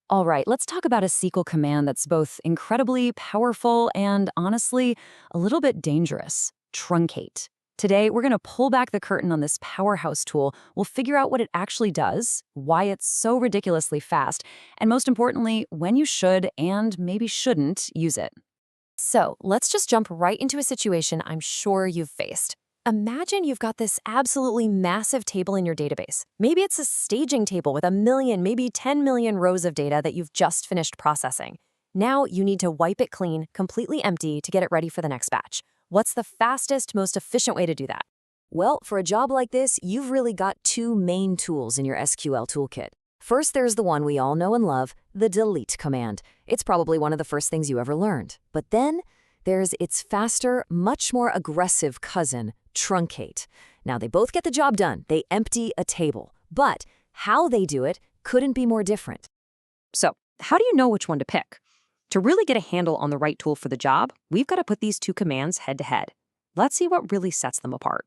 All right, let's talk about a SQL command that's both incredibly powerful and, honestly, a little bit dangerous. Truncate. Today, we're going to pull back the curtain on this powerhouse tool. We'll figure out what it actually does, why it's so ridiculously fast, and most importantly, when you should and maybe shouldn't use it. So let's just jump right into a situation I'm sure you've faced. Imagine you've got this absolutely massive table in your database. Maybe it's a staging table with a million, maybe 10 million rows of data that you've just finished processing. Now you need to wipe it clean, completely empty to get it ready for the next batch. What's the fastest, most efficient way to do that? Well, for a job like this, you've really got two main tools in your SQL toolkit. First, there's the one we all know and love, the delete command. It's probably one of the first things you ever learned. But then there's its faster, much more aggressive cousin, truncate. Now, they both get the job done. They empty a table. But how they do it couldn't be more different. So, how do you know which one to pick? To really get a handle on the right tool for the job, we've got to put these two commands head to head. Let's see what really sets them apart.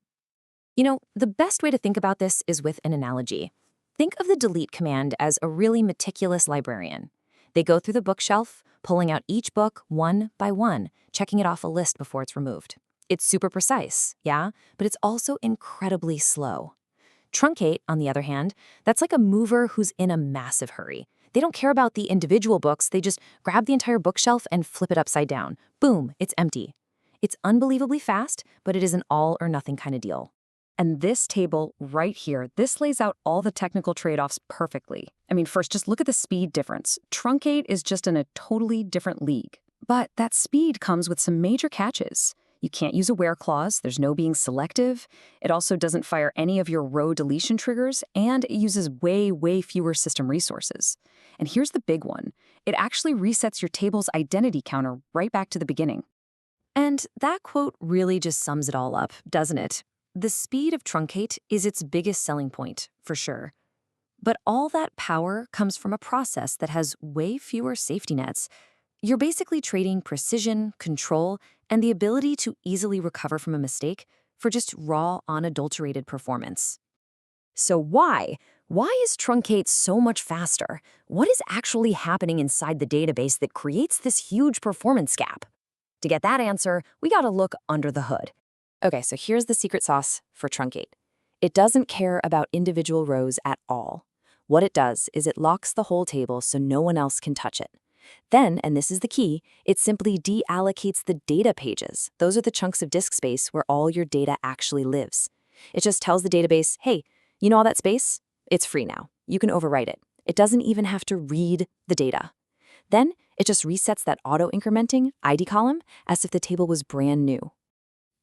The best way to think about this is with an analogy. Think of the delete command as a really meticulous librarian. They go through the bookshelf, pulling out each book one by one, checking it off a list before it's removed. It's super precise, yeah, but it's also incredibly slow. Truncate, on the other hand, that's like a mover who's in a massive hurry. They don't care about the individual books, they just grab the entire bookshelf and flip it upside down. Boom, it's empty. It's unbelievably fast, but it is an all or nothing kind of deal. And this table right here, this lays out all the technical trade-offs perfectly. I mean, first, just look at the speed difference. Truncate is just in a totally different league. But that speed comes with some major catches. You can't use a where clause, there's no being selective. It also doesn't fire any of your row deletion triggers, and it uses way fewer system resources. And here's the big one. It actually resets your table's identity counter right back to the beginning. And that quote really just sums it all up, doesn't it? The speed of Truncate is its biggest selling point, for sure. But all that power comes from a process that has way fewer safety nets. You're basically trading precision, control, and the ability to easily recover from a mistake for just raw, unadulterated performance. So why? Why is Truncate so much faster? What is actually happening inside the database that creates this huge performance gap? To get that answer, we gotta look under the hood. Okay, so here's the secret sauce for Truncate. It doesn't care about individual rows at all. What it does is it locks the whole table so no one else can touch it. Then, and this is the key, it simply deallocates the data pages. Those are the chunks of disk space where all your data actually lives. It just tells the database, hey, you know all that space? It's free now. You can overwrite it. It doesn't even have to read the data. Then, it just resets that auto-incrementing ID column as if the table was brand new.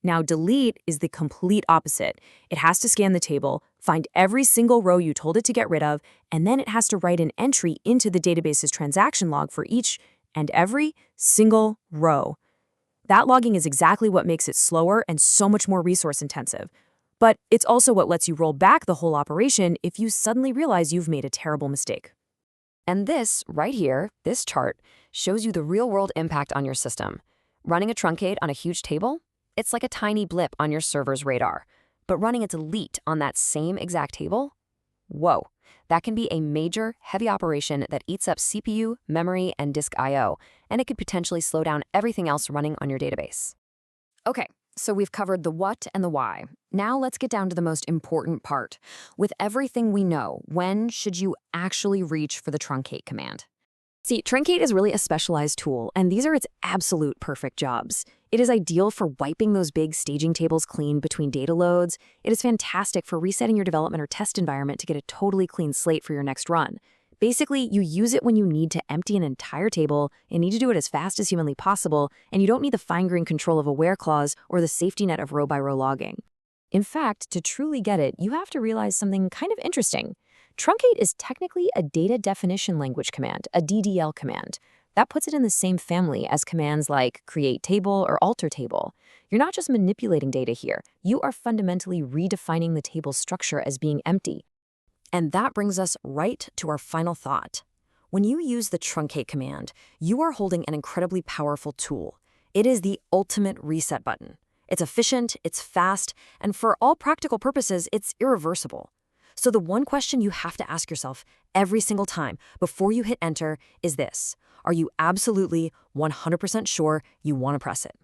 Now, delete is the complete opposite. It has to scan the table, find every single row you told it to get rid of, and then it has to write an entry into the database's transaction log for each and every single row. That logging is exactly what makes it slower and so much more resource intensive. But it's also what lets you roll back the whole operation if you suddenly realize you've made a terrible mistake. And this, right here, this chart, shows you the real-world impact on your system. Running a truncate on a huge table? It's like a tiny blip on your server's radar. But running a delete on that same exact table? Whoa, that can be a major, heavy operation that eats up CPU, memory, and disk I/O, and it could potentially slow down everything else running on your database. Okay, so we've covered the what and the why. Now let's get down to the most important part. With everything we know, when should you actually reach for the truncate command? See, Truncate is really a specialized tool, and these are its absolute perfect jobs. It is ideal for wiping those big staging tables clean between data loads. It is fantastic for resetting your development or test environment to get a totally clean slate for your next run. Basically, you use it when you need to empty an entire table and need to do it as fast as humanly possible, and you don't need the fine-grained control of a where clause or the safety net of row-by-row logging. In fact, to truly get it, you have to realize something kind of interesting. Truncate is technically a data definition language command, a DDL command. That puts it in the same family as commands like create table or alter table. You're not just manipulating data here, you are fundamentally redefining the table's structure as being empty. And that brings us right to our final thought. When you use the truncate command, you are holding an incredibly powerful tool. It is the ultimate reset button. It's efficient, it's fast, and for all practical purposes, it's irreversible. So the one question you have to ask yourself every single time before you hit enter is this: are you absolutely 100% sure you want to press it?